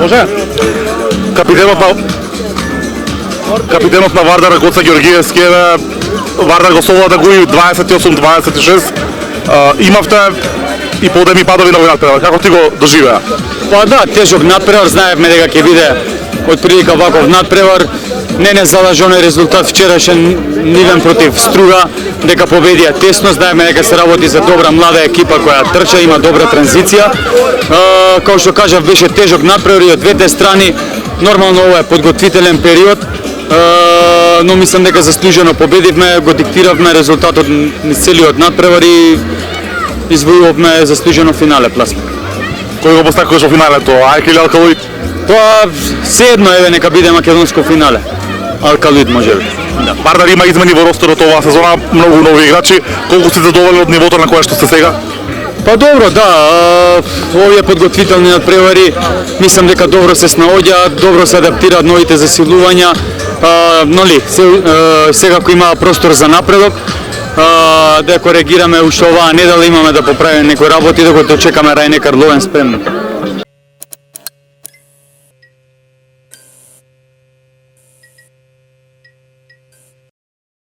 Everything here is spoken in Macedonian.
Може? Капитенот на Вардар Гоца Ѓоргиевски е Вардар го совлада го и 28-26. Имавте и подеми падови на овој надпревар. Како ти го доживеа? Па да, тежок надпревар, знаевме дека ќе биде отприлика ваков надпревар. Не залажи оној резултат вчерашен Нивен против Струга, дека победија тесно, знаеме дека се работи за добра млада екипа која трча, има добра транзиција. Како што кажав, беше тежок надпревар и од двете страни. Нормално ова е подготвителен период, но мислам дека заслужено победивме, го диктиравме резултатот низ целиот надпревар и извојувавме заслужено финале пласмент. Кој го постакуваш во финалето? Ајк или Алкалоид? Тоа седно еве нека биде македонско финале. Алкалоид може би. Да. Вардар има измени во ростерот оваа сезона, многу нови играчи. Колку сте задоволни од нивото на кое што сте сега? Па добро, да, овие подготвителни надпревари, мислам дека добро се снаоѓаат, добро се адаптираат новите засилувања, сега ако има простор за напредок, да коригираме уште оваа недела, имаме да поправиме некои работи, да го дочекаме Рајне Карловен спремно.